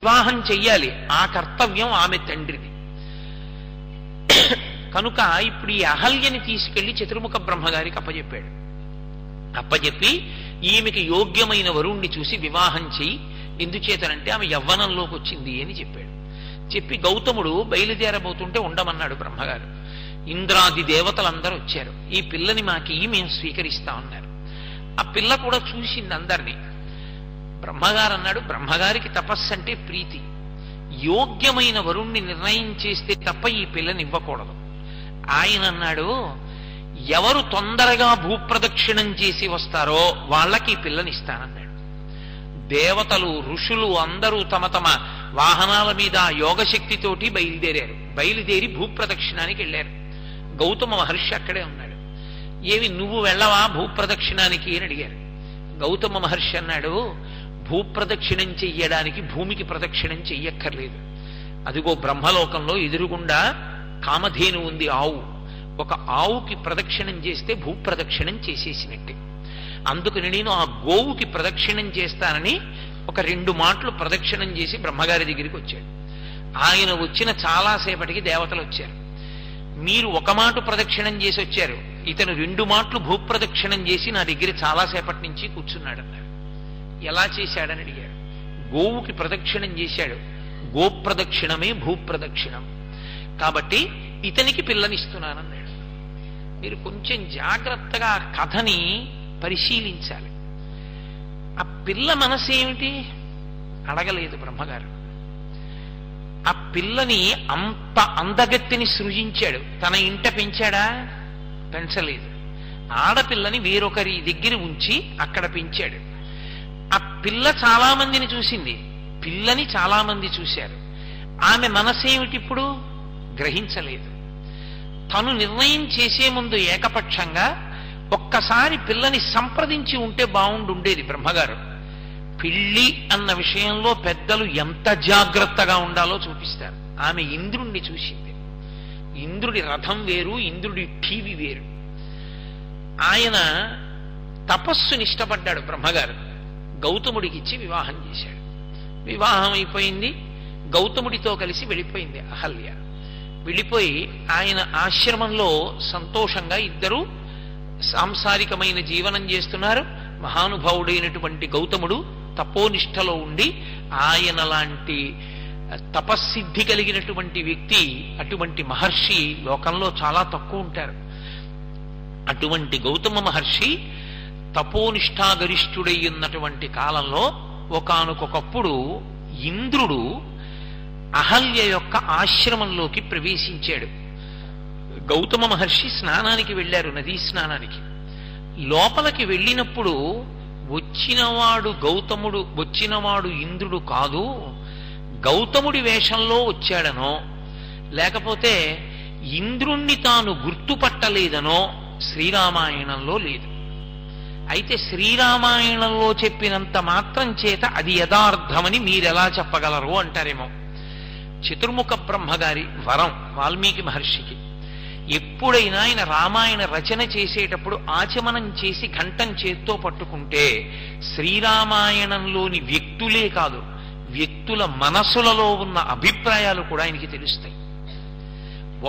వివాహం చెయ్యాలి. ఆ కర్తవ్యం ఆమె తండ్రిది. కనుక ఇప్పుడు ఈ అహల్యని తీసుకెళ్లి చతుర్ముఖ బ్రహ్మగారికి అప్పచెప్పాడు. అప్పచెప్పి ఈమెకి యోగ్యమైన వరుణ్ణి చూసి వివాహం చెయ్యి, ఎందుచేతనంటే ఆమె యవ్వనంలోకి వచ్చింది అని చెప్పాడు. చెప్పి గౌతముడు బయలుదేరబోతుంటే ఉండమన్నాడు బ్రహ్మగారు. ఇంద్రాది దేవతలందరూ వచ్చారు. ఈ పిల్లని మాకి మేము స్వీకరిస్తామన్నారు. ఆ పిల్ల కూడా చూసింది అందరినీ. బ్రహ్మగారు అన్నాడు, బ్రహ్మగారికి తపస్సు అంటే ప్రీతి, యోగ్యమైన వరుణ్ణి నిర్ణయం చేస్తే తప్ప ఈ పిల్లని ఇవ్వకూడదు. ఆయన అన్నాడు, ఎవరు తొందరగా భూప్రదక్షిణం చేసి వస్తారో వాళ్ళకి ఈ పిల్లని ఇస్తానన్నాడు. దేవతలు ఋషులు అందరూ తమ తమ వాహనాల మీద యోగశక్తితోటి బయలుదేరారు. బయలుదేరి భూప్రదక్షిణానికి వెళ్ళారు. గౌతమ మహర్షి అక్కడే ఉన్నాడు. ఏమి నువ్వు వెళ్ళవా భూప్రదక్షిణానికి అని అడిగారు. గౌతమ మహర్షి అన్నాడు, భూప్రదక్షిణం చెయ్యడానికి భూమికి ప్రదక్షిణం చెయ్యక్కర్లేదు. అదిగో బ్రహ్మలోకంలో ఎదురుగుండా కామధేను ఉంది, ఆవు. ఒక ఆవుకి ప్రదక్షిణం చేస్తే భూప్రదక్షిణం చేసేసినట్టే. అందుకని నేను ఆ గోవుకి ప్రదక్షిణం చేస్తానని ఒక 2 మాటలు ప్రదక్షిణం చేసి బ్రహ్మగారి దగ్గరికి వచ్చాడు. ఆయన వచ్చిన చాలాసేపటికి దేవతలు వచ్చారు. మీరు 1 మాట ప్రదక్షిణం చేసి వచ్చారు, ఇతను 2 మాటలు భూప్రదక్షిణం చేసి నా దగ్గర చాలాసేపటి నుంచి కూర్చున్నాడన్నారు. ఎలా చేశాడని అడిగారు. గోవుకి ప్రదక్షిణం చేశాడు. గోప్రదక్షిణమే భూప్రదక్షిణం. కాబట్టి ఇతనికి పిల్లనిస్తున్నానన్నాడు. మీరు కొంచెం జాగ్రత్తగా ఆ కథని పరిశీలించాలి. ఆ పిల్ల మనసు ఏమిటి అడగలేదు బ్రహ్మగారు. ఆ పిల్లని అంత అందగత్తిని సృజించాడు. తన ఇంట పెంచాడా? పెంచలేదు. ఆడపిల్లని వేరొకరి దగ్గర ఉంచి అక్కడ పెంచాడు. ఆ పిల్ల చాలా మందిని చూసింది, పిల్లని చాలా మంది చూశారు. ఆమె మనసేమిటి ఇప్పుడు గ్రహించలేదు. తను నిర్ణయం చేసే ముందు ఏకపక్షంగా ఒక్కసారి పిల్లని సంప్రదించి ఉంటే బాగుండుండేది. బ్రహ్మగారు పెళ్ళి అన్న విషయంలో పెద్దలు ఎంత జాగ్రత్తగా ఉండాలో చూపిస్తారు. ఆమె ఇంద్రుణ్ణి చూసింది. ఇంద్రుడి రథం వేరు, ఇంద్రుడి టీవీ వేరు. ఆయన తపస్సుని ఇష్టపడ్డాడు బ్రహ్మగారు. గౌతముడికి ఇచ్చి వివాహం చేశాడు. వివాహం అయిపోయింది. గౌతముడితో కలిసి వెళ్ళిపోయింది అహల్య. వెళ్ళిపోయి ఆయన ఆశ్రమంలో సంతోషంగా ఇద్దరు సాంసారికమైన జీవనం చేస్తున్నారు. మహానుభావుడైనటువంటి గౌతముడు తపోనిష్టలో ఉండి, ఆయన లాంటి తపస్సిద్ధి కలిగినటువంటి వ్యక్తి, అటువంటి మహర్షి లోకంలో చాలా తక్కువ ఉంటారు. అటువంటి గౌతమ మహర్షి తపోనిష్టాగరిష్ఠుడై ఉన్నటువంటి కాలంలో ఒకానొకప్పుడు ఇంద్రుడు అహల్య యొక్క ఆశ్రమంలోకి ప్రవేశించాడు. గౌతమ మహర్షి స్నానానికి వెళ్ళారు, నదీ స్నానానికి. లోపలికి వెళ్ళినప్పుడు వచ్చినవాడు ఇంద్రుడు కాదు, గౌతముడి వేషంలో వచ్చాడనో లేకపోతే ఇంద్రుణ్ణి తాను గుర్తుపట్టలేదనో శ్రీరామాయణంలో లేదు. అయితే శ్రీరామాయణంలో చెప్పినంత మాత్రం చేత అది యథార్థమని మీరెలా చెప్పగలరు అంటారేమో. చతుర్ముఖ బ్రహ్మగారి వరం వాల్మీకి మహర్షికి. ఎప్పుడైనా ఆయన రామాయణ రచన చేసేటప్పుడు ఆచమనం చేసి ఘంటం చేత్తో పట్టుకుంటే శ్రీరామాయణంలోని వ్యక్తులే కాదు, వ్యక్తుల మనసులలో ఉన్న అభిప్రాయాలు కూడా ఆయనకి తెలుస్తాయి.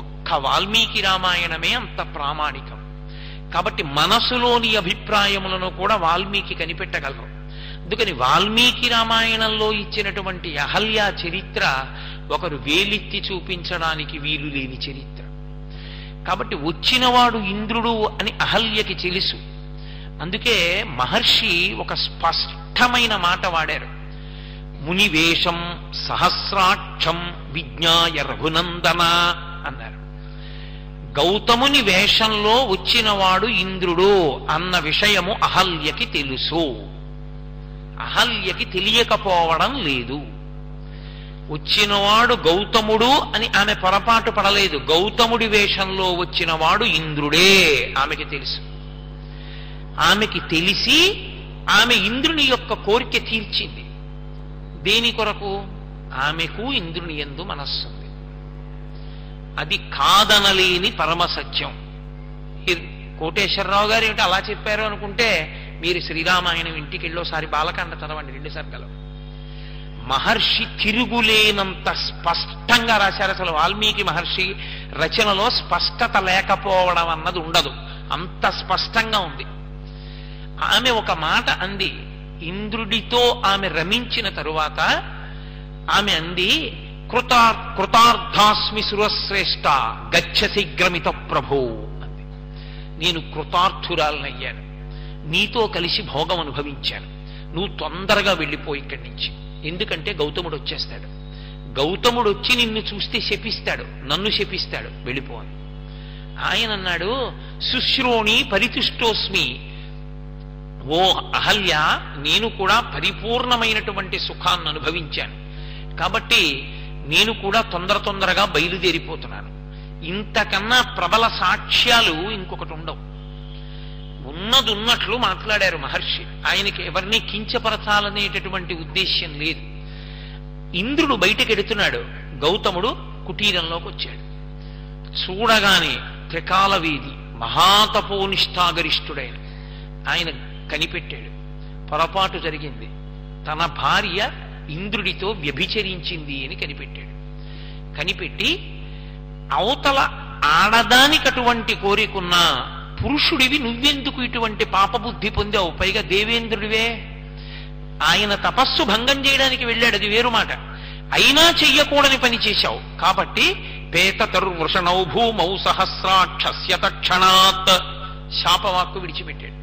ఒక్క వాల్మీకి రామాయణమే అంత ప్రామాణికం. కాబట్టి మనసులోని అభిప్రాయములను కూడా వాల్మీకి కనిపెట్టగలరు. అందుకని వాల్మీకి రామాయణంలో ఇచ్చినటువంటి అహల్య చరిత్ర ఒకరు వేలెత్తి చూపించడానికి వీలు లేని చరిత్ర. కాబట్టి వచ్చినవాడు ఇంద్రుడు అని అహల్యకి తెలుసు. అందుకే మహర్షి ఒక స్పష్టమైన మాట వాడారు. మునివేషం సహస్రాక్షం విజ్ఞాయ రఘునందన అన్నారు. గౌతముని వేషంలో వచ్చినవాడు ఇంద్రుడు అన్న విషయము అహల్యకి తెలుసు. అహల్యకి తెలియకపోవడం లేదు. వచ్చినవాడు గౌతముడు అని ఆమె పొరపాటు పడలేదు. గౌతముడి వేషంలో వచ్చినవాడు ఇంద్రుడే ఆమెకి తెలుసు. ఆమెకి తెలిసి ఆమె ఇంద్రుని యొక్క కోరిక తీర్చింది. దేని కొరకు? ఆమెకు ఇంద్రుని యందు మనస్సుంది. అది కాదనలేని పరమసత్యం. కోటేశ్వరరావు గారు ఏమిటి అలా చెప్పారు అనుకుంటే మీరు శ్రీరామాయణం ఇంటికి వెళ్ళోసారి బాలకాండ చదవండి 2 సర్గలు. మహర్షి తిరుగులేనంత స్పష్టంగా రాశారు. అసలు వాల్మీకి మహర్షి రచనలో స్పష్టత లేకపోవడం అన్నది ఉండదు, అంత స్పష్టంగా ఉంది. ఆమె ఒక మాట అంది, ఇంద్రుడితో ఆమె రమించిన తరువాత ఆమె అంది, కృతార్థాస్మి సురశ్రేష్ఠ గచ్చ శీఘ్రమిత ప్రభో అంది. నేను కృతార్థురాలనయ్యాను, నీతో కలిసి భోగం అనుభవించాను, నువ్వు తొందరగా వెళ్ళిపో ఇక్కడి నుంచి, ఎందుకంటే గౌతముడు వచ్చేస్తాడు, గౌతముడు వచ్చి నిన్ను చూస్తే శపిస్తాడు, నన్ను శపిస్తాడు, వెళ్ళిపో అని. ఆయన అన్నాడు, శుశ్రోణి పరితుష్టోస్మి, ఓ అహల్య, నేను కూడా పరిపూర్ణమైనటువంటి సుఖాన్ని అనుభవించాను, కాబట్టి నేను కూడా తొందరగా బయలుదేరిపోతున్నాను. ఇంతకన్నా ప్రబల సాక్ష్యాలు ఇంకొకటి ఉండవు. ఉన్నదున్నట్లు మాట్లాడారు మహర్షి. ఆయనకి ఎవరిని కించపరచాలనేటటువంటి ఉద్దేశ్యం లేదు. ఇంద్రుడు బయటకెడుతున్నాడు, గౌతముడు కుటీరంలోకి వచ్చాడు. చూడగానే త్రికాల వీధి మహాతపోనిష్టాగరిష్ఠుడైన ఆయన కనిపెట్టాడు. పొరపాటు జరిగింది, తన భార్య ఇంద్రుడితో వ్యభిచరించింది అని కనిపెట్టాడు. కనిపెట్టి అవతల ఆడదానికటువంటి కోరికున్నా పురుషుడివి నువ్వెందుకు ఇటువంటి పాపబుద్ధి పొందావు, పైగా దేవేంద్రుడివే, ఆయన తపస్సు భంగం చేయడానికి వెళ్ళాడు, అది వేరు మాట, అయినా చెయ్యకూడని పని చేశావు, కాబట్టి పేతతర్వృషణౌ భూమౌ సహస్రాక్షస్య తక్షణాత్ శాపవాక్కు విడిచిపెట్టాడు.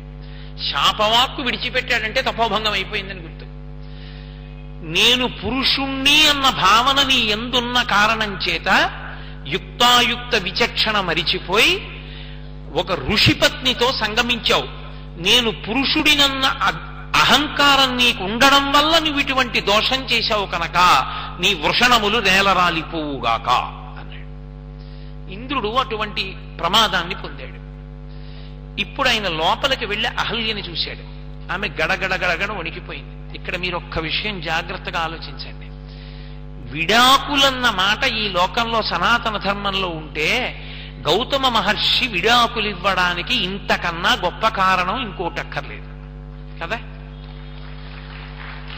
శాపవాక్కు విడిచిపెట్టాడంటే తపోభంగం అయిపోయిందని గుర్తు. నేను పురుషుణ్ణి అన్న భావన నీ ఎందున్న కారణం చేత యుక్తాయుక్త విచక్షణ మరిచిపోయి ఒక ఋషిపత్నితో సంగమించావు. నేను పురుషుడినన్న అహంకారం నీకు ఉండడం వల్ల నువ్వు ఇటువంటి దోషం చేశావు కనుక నీ వృషణములు నేలరాలిపోవుగాక అన్నాడు. ఇంద్రుడు అటువంటి ప్రమాదాన్ని పొందాడు. ఇప్పుడు ఆయన లోపలికి వెళ్ళి అహల్యని చూశాడు. ఆమె గడగడ వణికిపోయింది. ఇక్కడ మీరు ఒక్క విషయం జాగ్రత్తగా ఆలోచించండి. విడాకులన్న మాట ఈ లోకంలో సనాతన ధర్మంలో ఉంటే గౌతమ మహర్షి విడాకులు ఇవ్వడానికి ఇంతకన్నా గొప్ప కారణం ఇంకోటి అక్కర్లేదు కదా.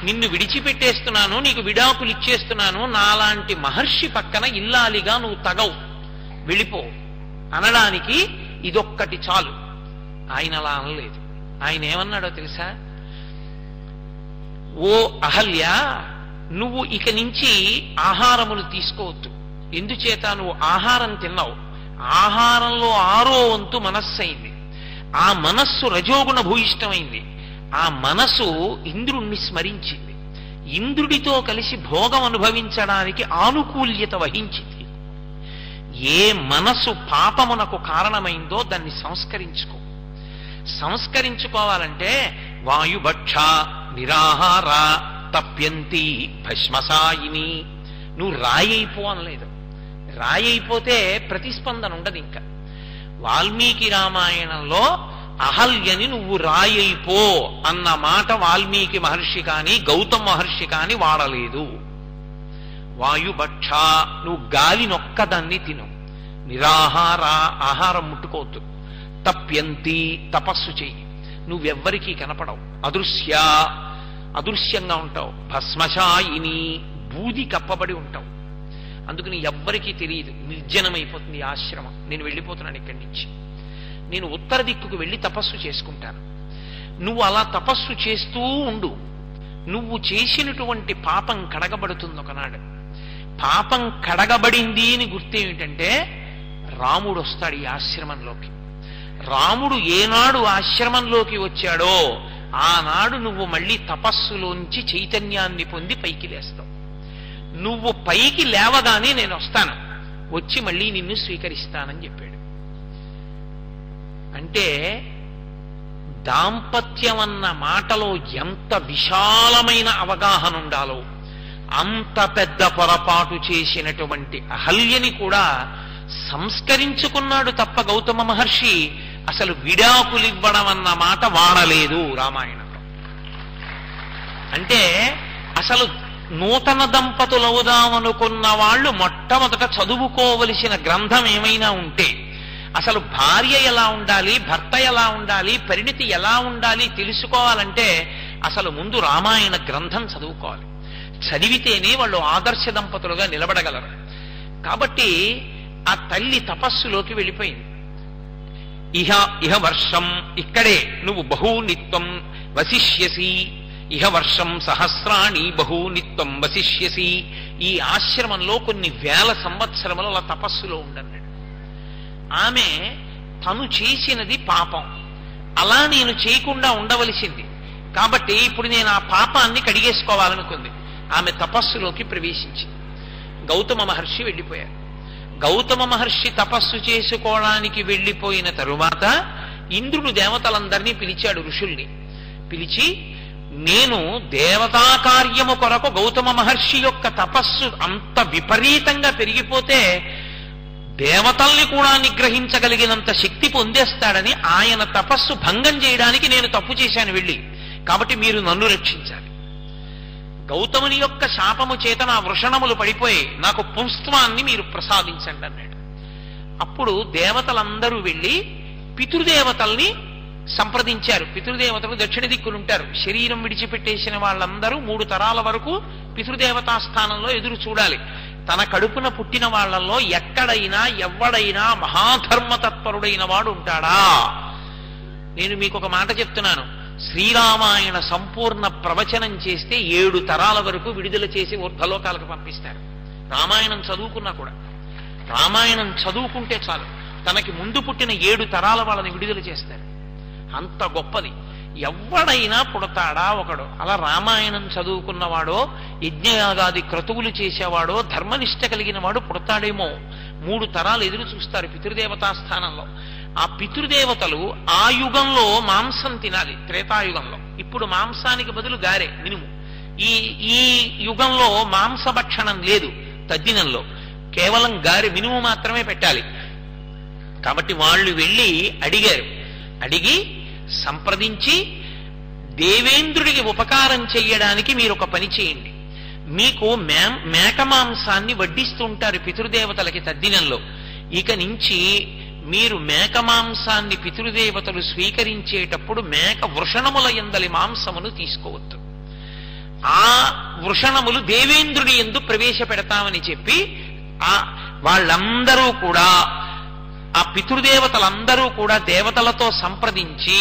నిన్ను విడిచిపెట్టేస్తున్నాను, నీకు విడాకులు ఇచ్చేస్తున్నాను, నాలాంటి మహర్షి పక్కన ఇల్లాలిగా నువ్వు తగవు, వెళ్ళిపో అనడానికి ఇదొక్కటి చాలు. ఆయన అలా అనలేదు. ఆయన ఏమన్నాడో తెలుసా, ఓ అహల్య, నువ్వు ఇక నుంచి ఆహారములు తీసుకోవద్దు. ఎందుచేత నువ్వు ఆహారం తిన్నావు, ఆహారంలో 6వ వంతు మనస్సు అయింది. ఆ మనస్సు రజోగుణ భూయిష్టమైంది. ఆ మనసు ఇంద్రుణ్ణి స్మరించింది, ఇంద్రుడితో కలిసి భోగం అనుభవించడానికి ఆనుకూల్యత వహించింది. ఏ మనసు పాపమునకు కారణమైందో దాన్ని సంస్కరించుకోవాలంటే వాయుభక్ష నిరాహార తప్యంతి భస్మసాయిని. నువ్వు రాయైపో అనలేదు. రాయైపోతే ప్రతిస్పందన ఉండదు. ఇంకా వాల్మీకి రామాయణంలో అహల్యని నువ్వు రాయైపో అన్న మాట వాల్మీకి మహర్షి కాని గౌతమ మహర్షి కాని వాడలేదు. వాయుభక్ష, నువ్వు గాలినొక్కదాన్ని తిను, నిరాహార, ఆహారం ముట్టుకోవద్దు, తప్యంతి, తపస్సు చెయ్యి, నువ్వెవ్వరికీ కనపడవు, అదృశ్యంగా ఉంటావు, భస్మశాయిని, బూది కప్పబడి ఉంటావు, అందుకని ఎవ్వరికీ తెలియదు, నిర్జనమైపోతుంది ఆశ్రమం. నేను వెళ్ళిపోతున్నాను ఇక్కడి నుంచి, నేను ఉత్తర దిక్కుకు వెళ్ళి తపస్సు చేసుకుంటాను. నువ్వు అలా తపస్సు చేస్తూ ఉండు, నువ్వు చేసినటువంటి పాపం కడగబడుతుంది ఒకనాడు. పాపం కడగబడింది అని గుర్తేమిటంటే రాముడు వస్తాడు ఈ ఆశ్రమంలోకి. రాముడు ఏనాడు ఆశ్రమంలోకి వచ్చాడో ఆనాడు నువ్వు మళ్ళీ తపస్సులోంచి చైతన్యాన్ని పొంది పైకి లేస్తావు. నువ్వు పైకి లేవగానే నేను వస్తాను, వచ్చి మళ్ళీ నిన్ను స్వీకరిస్తానని చెప్పాడు. అంటే దాంపత్యం అన్న మాటలో ఎంత విశాలమైన అవగాహన ఉండాలో అంత పెద్ద పొరపాటు చేసినటువంటి అహల్యని కూడా సంస్కరించుకున్నాడు తప్ప గౌతమ మహర్షి అసలు విడాకులివ్వడం అన్న మాట వాడలేదు రామాయణంలో. అంటే అసలు నూతన దంపతులవుదామనుకున్న వాళ్ళు మొట్టమొదట చదువుకోవలసిన గ్రంథం ఏమైనా ఉంటే, అసలు భార్య ఎలా ఉండాలి, భర్త ఎలా ఉండాలి, పరిణితి ఎలా ఉండాలి తెలుసుకోవాలంటే అసలు ముందు రామాయణ గ్రంథం చదువుకోవాలి. చదివితేనే వాళ్ళు ఆదర్శ దంపతులుగా నిలబడగలరు. కాబట్టి ఆ తల్లి తపస్సులోకి వెళ్ళిపోయింది. ఇహ వర్షం, ఇక్కడే నువ్వు బహూనిత్వం వసిష్యసి, ఇహ వర్షం సహస్రాణి బహూనిత్వం వసిష్యసి. ఈ ఆశ్రమంలో కొన్ని వేల సంవత్సరములు అలా తపస్సులో ఉండన్నాడు. ఆమె తను చేసినది పాపం, అలా నేను చేయకుండా ఉండవలసింది. కాబట్టి ఇప్పుడు నేను ఆ పాపాన్ని కడిగేసుకోవాలనుకుంది. ఆమె తపస్సులోకి ప్రవేశించింది. గౌతమ మహర్షి వెళ్ళిపోయారు. గౌతమ మహర్షి తపస్సు చేసుకోవడానికి వెళ్ళిపోయిన తరువాత ఇంద్రుడు దేవతలందరినీ పిలిచాడు, ఋషుల్ని పిలిచి, నేను దేవతా కార్యము కొరకు గౌతమ మహర్షి యొక్క తపస్సు అంత విపరీతంగా పెరిగిపోతే దేవతల్ని కూడా నిగ్రహించగలిగినంత శక్తి పొందేస్తాడని ఆయన తపస్సు భంగం చేయడానికి నేను తప్పు చేశాను వెళ్ళి, కాబట్టి మీరు నన్ను రక్షించాలి. గౌతముని యొక్క శాపము చేత నా వృషణములు పడిపోయి నాకు పుంస్త్వాన్ని మీరు ప్రసాదించండి అన్నాడు. అప్పుడు దేవతలందరూ వెళ్ళి పితృదేవతల్ని సంప్రదించారు. పితృదేవతలు దక్షిణ దిక్కునుంటారు. శరీరం విడిచిపెట్టేసిన వాళ్ళందరూ 3 తరాల వరకు పితృదేవతా స్థానంలో ఎదురు చూడాలి. తన కడుపున పుట్టిన వాళ్లలో ఎక్కడైనా ఎవడైనా మహాధర్మతత్పరుడైన వాడు ఉంటాడా? నేను మీకు ఒక మాట చెప్తున్నాను, శ్రీరామాయణ సంపూర్ణ ప్రవచనం చేస్తే 7 తరాల వరకు విడుదల చేసి ఊర్ధ్వలోకాలకు పంపిస్తారు. రామాయణం చదువుకున్నా కూడా, రామాయణం చదువుకుంటే చాలు, తనకి ముందు పుట్టిన 7 తరాల వాళ్ళని విడుదల చేస్తారు. అంత గొప్పది. ఎవడైనా పుడతాడా ఒకడు? అలా రామాయణం చదువుకున్నవాడో, యజ్ఞయాగాది క్రతువులు చేసేవాడో, ధర్మనిష్ట కలిగిన వాడు పుడతాడేమో. 3 తరాలు ఎదురు చూస్తారు పితృదేవతా స్థానంలో. ఆ పితృదేవతలు ఆ యుగంలో మాంసం తినాలి, త్రేతాయుగంలో. ఇప్పుడు మాంసానికి బదులు గారె, మినుము. ఈ యుగంలో మాంసభక్షణం లేదు, తద్దినంలో కేవలం గారె, మినుము మాత్రమే పెట్టాలి. కాబట్టి వాళ్ళు వెళ్ళి అడిగారు. అడిగి సంప్రదించి, దేవేంద్రుడికి ఉపకారం చెయ్యడానికి మీరు ఒక పని చేయండి, మీకు మేక మాంసాన్ని వడ్డిస్తుంటారు పితృదేవతలకి తద్దినంలో. ఇక నుంచి మీరు మేక మాంసాన్ని పితృదేవతలు స్వీకరించేటప్పుడు మేక వృషణముల యందలి మాంసమును తీసుకోవద్దు. ఆ వృషణములు దేవేంద్రుడి యందు ప్రవేశపెడతామని చెప్పి వాళ్ళందరూ కూడా, ఆ పితృదేవతలందరూ కూడా దేవతలతో సంప్రదించి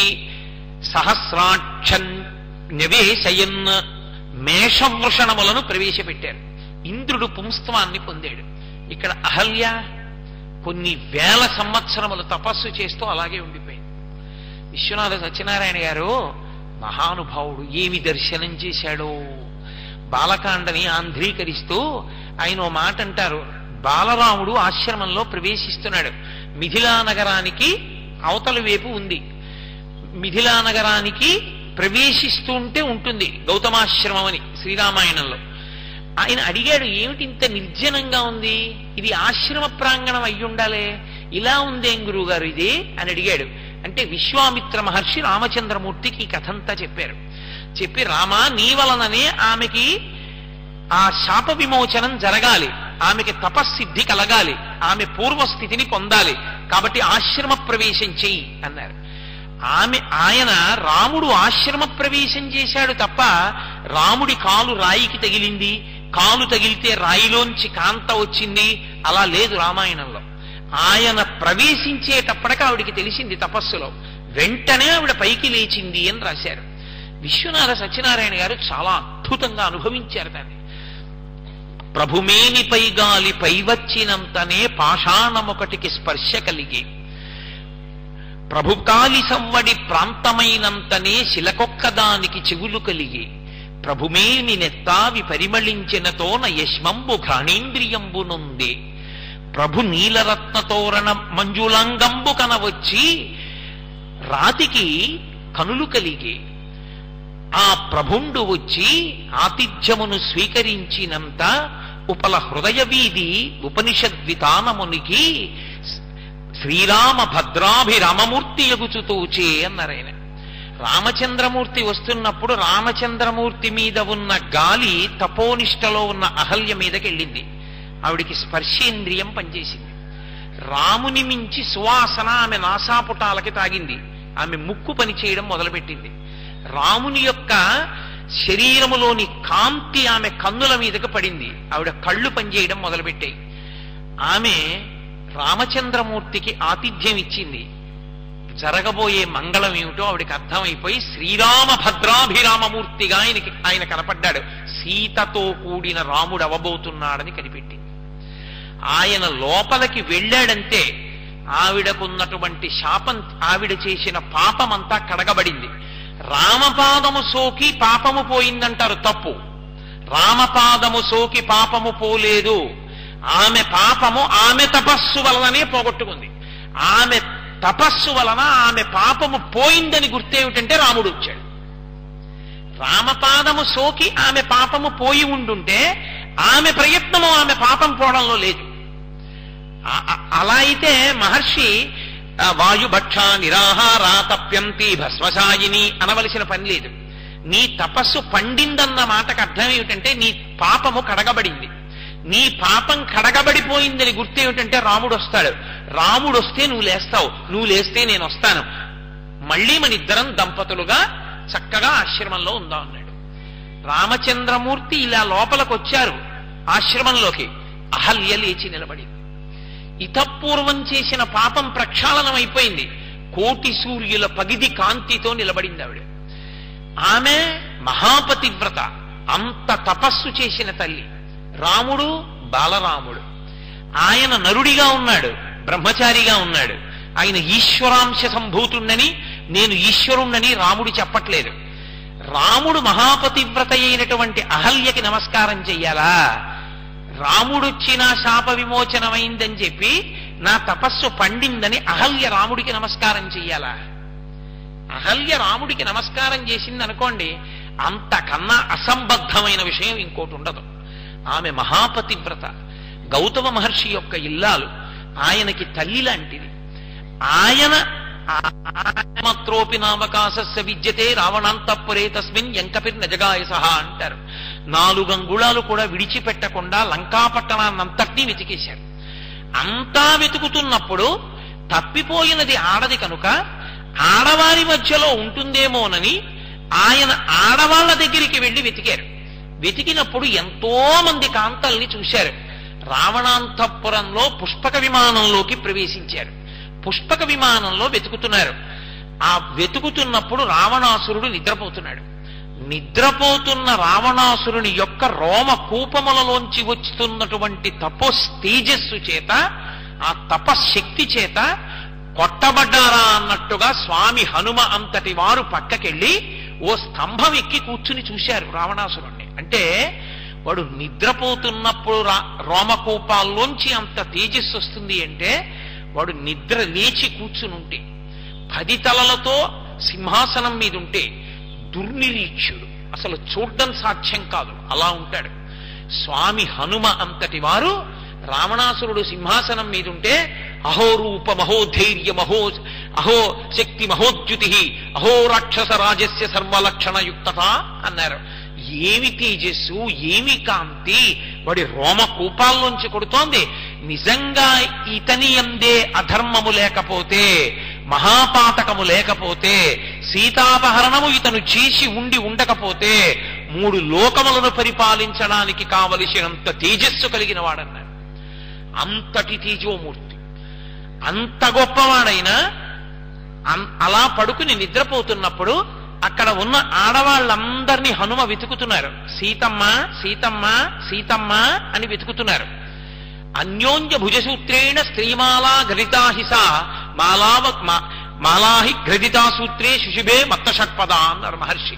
సహస్రాక్షన్ నివేశయన్ మేషవృషణములను ప్రవేశపెట్టారు. ఇంద్రుడు పుంస్త్వాన్ని పొందాడు. ఇక్కడ అహల్య కొన్ని వేల సంవత్సరములు తపస్సు చేస్తూ అలాగే ఉండిపోయింది. విశ్వనాథ సత్యనారాయణ గారు మహానుభావుడు, ఏమి దర్శనం చేశాడో! బాలకాండని ఆంధ్రీకరిస్తూ ఆయన ఓ మాట అంటారు. బాలరాముడు ఆశ్రమంలో ప్రవేశిస్తున్నాడు. మిథిలా నగరానికి అవతల వైపు ఉంది. మిథిలా నగరానికి ప్రవేశిస్తూ ఉంటే ఉంటుంది గౌతమాశ్రమం అని శ్రీరామాయణంలో. ఆయన అడిగాడు, ఏమిటి ఇంత నిర్జనంగా ఉంది, ఇది ఆశ్రమ ప్రాంగణం అయ్యి ఉండాలే, ఇలా ఉందేం గురువు గారు ఇది అని అడిగాడు. అంటే విశ్వామిత్ర మహర్షి రామచంద్రమూర్తికి ఈ కథంతా చెప్పారు. చెప్పి, రామా, నీ వలననే ఆమెకి ఆ శాప విమోచనం జరగాలి, ఆమెకి తపస్సిద్ధి కలగాలి, ఆమె పూర్వస్థితిని పొందాలి, కాబట్టి ఆశ్రమ ప్రవేశం చెయ్యి అన్నారు. ఆయన రాముడు ఆశ్రమ ప్రవేశం చేశాడు తప్ప రాముడి కాలు రాయికి తగిలింది, కాలు తగిలితే రాయిలోంచి కాంత వచ్చింది, అలా లేదు రామాయణంలో. ఆయన ప్రవేశించేటప్పటికి ఆవిడికి తెలిసింది తపస్సులో, వెంటనే ఆవిడ పైకి లేచింది అని రాశారు. విశ్వనాథ సత్యనారాయణ గారు చాలా అద్భుతంగా అనుభవించారు దాన్ని. ప్రభుమేని పైగాలి పైవచ్చినంతనే పాషాణమొకటికి స్పర్శ కలిగి, ప్రభుకాలి సంవడి ప్రాంతమైనంతనే శిలకొక్కదానికి చెవులు కలిగి, ప్రభుమేని నెత్తావి పరిమళించినతోన యశ్మంబు ఘ్రాణేంద్రియంబునుంది, ప్రభు నీలరత్న తోరణ మంజులాంగంబు కనవచ్చి రాతికి కనులు కలిగి, ఆ ప్రభుండు వచ్చి ఆతిథ్యమును స్వీకరించినంత ఉపల హృదయ వీధి ఉపనిషద్వితానమునికి శ్రీరామ భద్రాభిరామమూర్తి ఎగుచుతూచే అన్నారాయన. రామచంద్రమూర్తి వస్తున్నప్పుడు రామచంద్రమూర్తి మీద ఉన్న గాలి తపోనిష్టలో ఉన్న అహల్య మీదకి వెళ్ళింది. ఆవిడికి స్పర్శేంద్రియం పనిచేసింది. రాముని మించి సువాసన ఆమె నాసాపుటాలకి తాగింది. ఆమె ముక్కు పని చేయడం మొదలుపెట్టింది. రాముని యొక్క శరీరములోని కాంతి ఆమె కన్నుల మీదకి పడింది. ఆవిడ కళ్ళు పనిచేయడం మొదలుపెట్టాయి. ఆమె రామచంద్రమూర్తికి ఆతిథ్యం ఇచ్చింది. జరగబోయే మంగళం ఏమిటో ఆవిడికి అర్థమైపోయి శ్రీరామ భద్రాభిరామమూర్తిగా ఆయన కనపడ్డాడు. సీతతో కూడిన రాముడు అవబోతున్నాడని కనిపెట్టింది. ఆయన లోపలికి వెళ్ళాడంటే ఆవిడకున్నటువంటి శాపం, ఆవిడ చేసిన పాపమంతా కడగబడింది. రామపాదము సోకి పాపము పోయిందంటారు, తప్పు. రామపాదము సోకి పాపము పోలేదు. ఆమె పాపము ఆమె తపస్సు వలననే పోగొట్టుకుంది. ఆమె తపస్సు వలన ఆమె పాపము పోయిందని గుర్తేమిటంటే రాముడు వచ్చాడు. రామపాదము సోకి ఆమె పాపము పోయి ఉండుంటే ఆమె ప్రయత్నము ఆమె పాపం పోవడంలో లేదు. అలా అయితే మహర్షి వాయుభక్ష నిరాహార తప్యంతి భస్మశాయిని అనవలసిన పని లేదు. నీ తపస్సు పండిందన్న మాటకు అర్థం ఏమిటంటే నీ పాపము కడగబడింది. నీ పాపం కడగబడిపోయిందని గుర్తేమిటంటే రాముడు వస్తాడు. రాముడు వస్తే నువ్వు లేస్తావు, నువ్వు లేస్తే నేను వస్తాను, మళ్ళీ మన ఇద్దరం దంపతులుగా చక్కగా ఆశ్రమంలో ఉందా అన్నాడు. రామచంద్రమూర్తి ఇలా లోపలికి వచ్చారు ఆశ్రమంలోకి. అహల్య లేచి నిలబడింది. ఇతపూర్వం చేసిన పాపం ప్రక్షాళనం అయిపోయింది. కోటి సూర్యుల పగిది కాంతితో నిలబడింది ఆవిడ. ఆమె మహాపతివ్రత, అంత తపస్సు చేసిన తల్లి. రాముడు బాలరాముడు. ఆయన నరుడిగా ఉన్నాడు, బ్రహ్మచారిగా ఉన్నాడు. ఆయన ఈశ్వరాంశ సంభూతుణ్ణని, నేను ఈశ్వరుణ్ణని రాముడు చెప్పట్లేదు. రాముడు మహాపతివ్రత అయినటువంటి అహల్యకి నమస్కారం చెయ్యాలా? రాముడొచ్చి నా శాప విమోచనమైందని చెప్పి నా తపస్సు పండిందని అహల్య రాముడికి నమస్కారం చెయ్యాలా? అహల్య రాముడికి నమస్కారం చేసింది అనుకోండి, అంతకన్నా అసంబద్ధమైన విషయం ఇంకోటి ఉండదు. ఆమె మహాపతివ్రత, గౌతమ మహర్షి యొక్క ఇల్లాలు, ఆయనకి తల్లి లాంటిది. ఆయన మాత్రోపి నామకాశస్య విద్యతే రావణాంతఃపురే తస్మిన్ యంకపిర్నజగాయ సహా అంటారు. 4 అంగుళాలు కూడా విడిచిపెట్టకుండా లంకాపట్టణాన్నంతటినీ వెతికేశారు. అంతా వెతుకుతున్నప్పుడు తప్పిపోయినది ఆడది కనుక ఆడవారి మధ్యలో ఉంటుందేమోనని ఆయన ఆడవాళ్ల దగ్గరికి వెళ్లి వెతికారు. వెతికినప్పుడు ఎంతో మంది కాంతల్ని చూశారు. రావణాంతఃపురంలో పుష్పక విమానంలోకి ప్రవేశించారు. పుష్పక విమానంలో వెతుకుతున్నారు. ఆ వెతుకుతున్నప్పుడు రావణాసురుడు నిద్రపోతున్నాడు. నిద్రపోతున్న రావణాసురుని యొక్క రోమ కూపములలోంచి వస్తున్నటువంటి తపోస్తేజస్సు చేత, ఆ తపశక్తి చేత కొట్టబడ్డారా అన్నట్టుగా స్వామి హనుమ అంతటి వారు పక్కకెళ్ళి ఓ స్తంభం ఎక్కి కూర్చుని చూశారు రావణాసురుణ్ణి. అంటే వాడు నిద్రపోతున్నప్పుడు రోమకూపాల్లోంచి అంత తేజస్సు వస్తుంది అంటే వాడు నిద్ర లేచి కూర్చునుంటే, 10 తలలతో సింహాసనం మీద ఉంటే దుర్నిరీక్షుడు, అసలు చూడ్డం సాధ్యం కాదు, అలా ఉంటాడు. స్వామి హనుమ అంతటి వారు రావణాసురుడు సింహాసనం మీద ఉంటే అహో రూప మహోధైర్య అహో శక్తి మహోద్యుతి అహో రాక్షస రాజస్య సర్వలక్షణయుక్తత అన్నారు. ఏమి తేజస్సు, ఏమి కాంతి, వాడి రోమ కూపాల్లోంచి కొడుతోంది. నిజంగా ఇతని యందే అధర్మము లేకపోతే, మహాపాతకము లేకపోతే, సీతాపహరణము ఇతను చేసి ఉండకపోతే 3 లోకములను పరిపాలించడానికి కావలసినంత తేజస్సు కలిగిన వాడన్నారు. అంతటి తేజోమూర్తి, అంత గొప్పవాడైనా అలా పడుకుని నిద్రపోతున్నప్పుడు అక్కడ ఉన్న ఆడవాళ్ళందరినీ హనుమ వెతుకుతున్నారు. సీతమ్మ సీతమ్మ సీతమ్మ అని వెతుకుతున్నారు. అన్యోన్య భుజసూత్రేణ స్త్రీమాలా ఘటితాహిస మాలాహి ఘటితా సూత్రే శుశుభే మత్తషట్పద అన్నారు మహర్షి.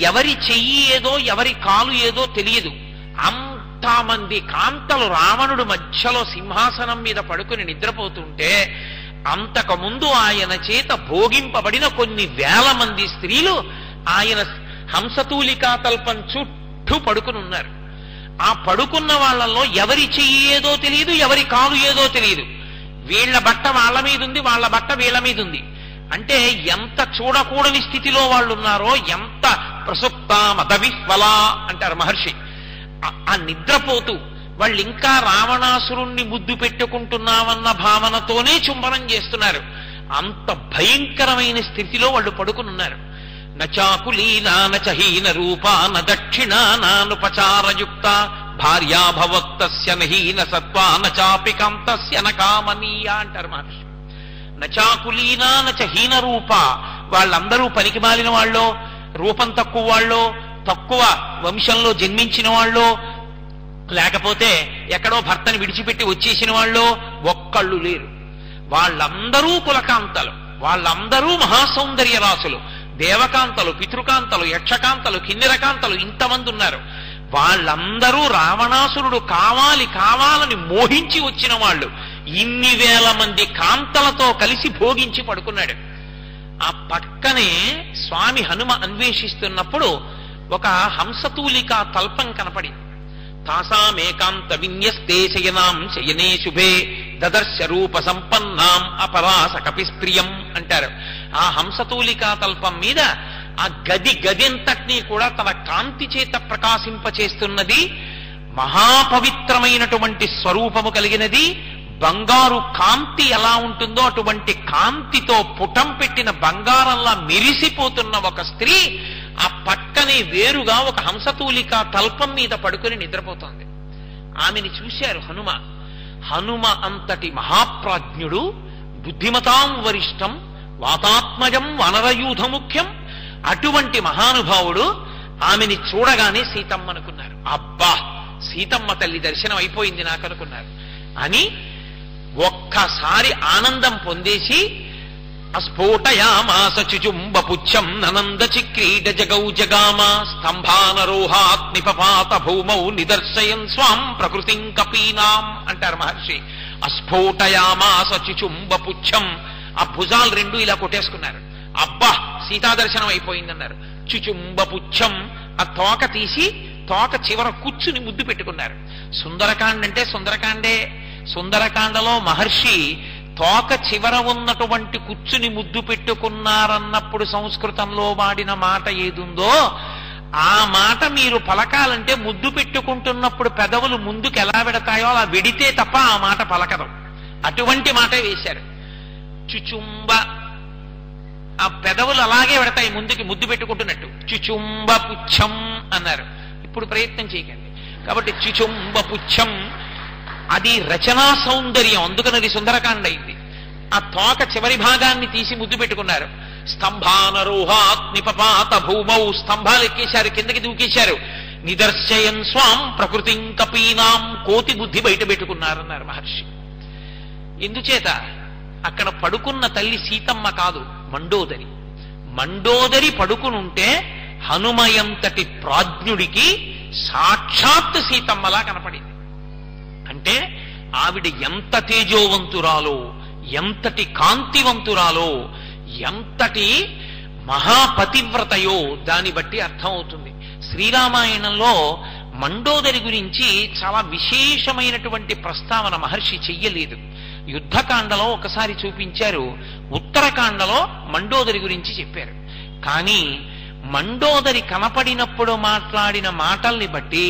ఎవరి చెయ్యి ఏదో ఎవరి కాలు ఏదో తెలియదు. అంతమంది కాంతలు రావణుడు మధ్యలో సింహాసనం మీద పడుకుని నిద్రపోతుంటే అంతకుముందు ఆయన చేత భోగింపబడిన కొన్ని వేల మంది స్త్రీలు ఆయన హంసతూలికా తల్పం చుట్టూ పడుకుని ఉన్నారు. ఆ పడుకున్న వాళ్ళల్లో ఎవరి చెయ్యి ఏదో తెలియదు, ఎవరి కాలు ఏదో తెలియదు. వీళ్ల బట్ట వాళ్ళ మీద ఉంది, వాళ్ళ బట్ట వీళ్ళ మీద ఉంది. అంటే ఎంత చూడకూడని స్థితిలో వాళ్ళు ఉన్నారో, ఎంత ప్రసుప్త మదవిహ్వల అంటారు మహర్షి. ఆ నిద్రపోతూ వాళ్ళు ఇంకా రావణాసురుణ్ణి ముద్దు పెట్టుకుంటున్నామన్న భావనతోనే చుంబనం చేస్తున్నారు. అంత భయంకరమైన స్థితిలో వాళ్ళు పడుకునున్నారు. నచాకులీనా నచహీన రూపా న దక్షిణా నానుపచారయుక్త భార్యా భవత్తస్య నహీన సత్వా నచాపి కాంతస్య నకామనీయ అంటారు మహర్షి. నచాకులీనా నచహీన రూప, వాళ్ళందరూ పనికి మాలిన వాళ్ళో, రూపం తక్కువ వాళ్ళో, తక్కువ వంశంలో జన్మించిన వాళ్ళో, లేకపోతే ఎక్కడో భర్తని విడిచిపెట్టి వచ్చేసిన వాళ్ళో ఒక్కళ్ళు లేరు. వాళ్ళందరూ కులకాంతలు, వాళ్ళందరూ మహాసౌందర్య రాసులు, దేవకాంతలు, పితృకాంతలు, యక్షకాంతలు, కిన్నెరకాంతలు, ఇంతమంది ఉన్నారు. వాళ్ళందరూ రావణాసురుడు కావాలని మోహించి వచ్చిన వాళ్ళు. ఇన్ని వేల మంది కాంతలతో కలిసి భోగించి పడుకున్నాడు. ఆ పక్కనే స్వామి హనుమ అన్వేషిస్తున్నప్పుడు ఒక హంసతూలికా తల్పం కనపడింది. తాసామేకాంత విన్యస్తే శయనాం శయనే శుభే దదర్శ రూప సంపన్నాం అపరాస కపిస్త్రియం అంటారు. ఆ హంసతూలికా తల్పం మీద ఆ గదింతటినీ కూడా తన కాంతి చేత ప్రకాశింపచేస్తున్నది. మహాపవిత్రమైనటువంటి స్వరూపము కలిగినది. బంగారు కాంతి ఎలా ఉంటుందో అటువంటి కాంతితో పుటం పెట్టిన బంగారంలా మెరిసిపోతున్న ఒక స్త్రీ ఆ పక్కనే వేరుగా ఒక హంసతూలికా తల్పం మీద పడుకుని నిద్రపోతోంది. ఆమెని చూశారు హనుమ. హనుమ అంతటి మహాప్రాజ్ఞుడు, బుద్ధిమతాం వరిష్టం వాతాత్మజం వనరయూధ ముఖ్యం, అటువంటి మహానుభావుడు ఆమెని చూడగానే సీతమ్మ అనుకున్నారు. అబ్బా, సీతమ్మ తల్లి దర్శనం అయిపోయింది నాకు అనుకున్నారు. అని ఒక్కసారి ఆనందం పొందేసి అస్ఫోటయామాస చుచుంబ పుచ్చం ననంద చిక్రీడ జగౌ జగామ స్తంభానరోహాత్ నిపపాత భూమౌ నిదర్శయన్ స్వాం ప్రకృతిం కపీనాం అంటారు మహర్షి. అస్ఫోటయామాస చుచుంబ పుచ్చం, ఆ భుజాలు రెండు ఇలా కొట్టేసుకున్నారు. అబ్బా, సీతాదర్శనం అయిపోయిందన్నారు. చుచుంబ పుచ్చం, ఆ తోక తీసి తోక చివర కూర్చుని ముద్దు పెట్టుకున్నారు. సుందరకాండ అంటే సుందరకాండే. సుందరకాండలో మహర్షి తోక చివర ఉన్నటువంటి కుచ్చుని ముద్దు పెట్టుకున్నారన్నప్పుడు సంస్కృతంలో వాడిన మాట ఏదుందో ఆ మాట మీరు పలకాలంటే ముద్దు పెట్టుకుంటున్నప్పుడు పెదవులు ముందుకు ఎలా వెడతాయో అలా వెడితే తప్ప ఆ మాట పలకదు. అటువంటి మాట వేశారు. చుచుంబ, ఆ పెదవులు అలాగే వెడతాయి ముందుకి ముద్దు పెట్టుకుంటున్నట్టు. చుచుంబ పుచ్చం అన్నారు. ఇప్పుడు ప్రయత్నం చేయకండి. కాబట్టి చుచుంబ పుచ్చం అది రచనా సౌందర్యం, అందుకని అది సుందరకాండ అయింది. ఆ తోక చివరి భాగాన్ని తీసి ముద్దు పెట్టుకున్నారు. స్తంభానరోహాత్ నిపపాత భూమౌ, స్తంభాలు ఎక్కేశారు, కిందకి దూకేశారు. నిదర్శయన్ స్వాం ప్రకృతిం కపీనాం, కోతి బుద్ధి బయట పెట్టుకున్నారన్నారు మహర్షి. ఎందుచేత అక్కడ పడుకున్న తల్లి సీతమ్మ కాదు, మండోదరి. మండోదరి పడుకునుంటే హనుమయంతటి ప్రాజ్ఞుడికి సాక్షాత్ సీతమ్మలా కనపడింది. అంటే ఆవిడ ఎంత తేజోవంతురాలో, ఎంతటి కాంతివంతురాలో, ఎంతటి మహాపతివ్రతయో దాన్ని బట్టి అర్థమవుతుంది. శ్రీరామాయణంలో మండోదరి గురించి చాలా విశేషమైనటువంటి ప్రస్తావన మహర్షి చెయ్యలేదు. యుద్ధకాండలో ఒకసారి చూపించారు, ఉత్తరకాండలో మండోదరి గురించి చెప్పారు. కానీ మండోదరి కనపడినప్పుడు మాట్లాడిన మాటల్ని బట్టి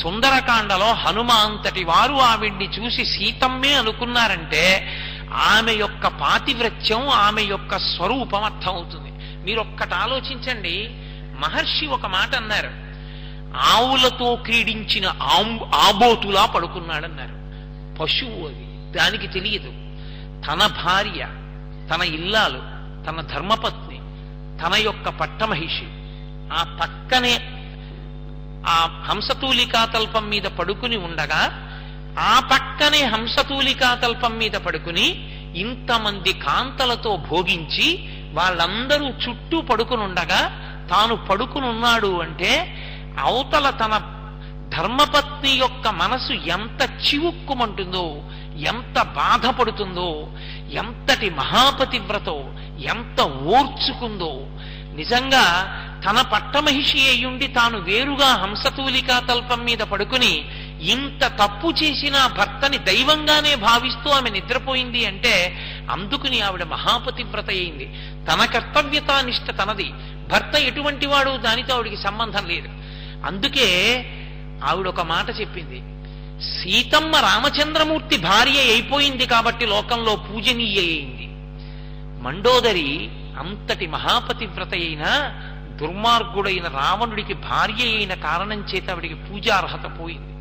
సుందరకాండలో హనుమ అంతటి వారు ఆవిడ్ని చూసి సీతమ్మే అనుకున్నారంటే ఆమె యొక్క పాతివ్రత్యం, ఆమె యొక్క స్వరూపం అర్థమవుతుంది. మీరొక్కటి ఆలోచించండి. మహర్షి ఒక మాట అన్నారు, ఆవులతో క్రీడించిన ఆబోతులా పడుకున్నాడన్నారు. పశువు అది, దానికి తెలియదు. తన భార్య, తన ఇల్లాలు, తన ధర్మపత్ని, తన యొక్క పట్టమహిషి ఆ పక్కనే ఆ హంసతూలికాతల్పం మీద పడుకుని ఉండగా, ఆ పక్కనే హంసతూలికాతల్పం మీద పడుకుని ఇంతమంది కాంతలతో భోగించి వాళ్ళందరూ చుట్టూ పడుకునుండగా తాను పడుకునున్నాడు అంటే అవతల తన ధర్మపత్ని యొక్క మనసు ఎంత చివుక్కుమంటుందో, ఎంత బాధపడుతుందో, ఎంతటి మహాపతివ్రతో, ఎంత ఓర్చుకుందో. నిజంగా తన పట్టమహిషి అయ్యుండి తాను వేరుగా హంసతూలికా తల్పం మీద పడుకుని ఇంత తప్పు చేసిన భర్తని దైవంగానే భావిస్తూ ఆమె నిద్రపోయింది అంటే అందుకుని ఆవిడ మహాపతివ్రత అయింది. తన కర్తవ్యతానిష్ట తనది, భర్త ఎటువంటి వాడు దానితో ఆవిడికి సంబంధం లేదు. అందుకే ఆవిడ ఒక మాట చెప్పింది, సీతమ్మ రామచంద్రమూర్తి భార్య అయిపోయింది కాబట్టి లోకంలో పూజనీయ అయింది. మండోదరి అంతటి మహాపతివ్రత అయినా దుర్మార్గుడైన రావణుడికి భార్య అయిన కారణం చేత ఆవిడికి పూజార్హత పోయింది.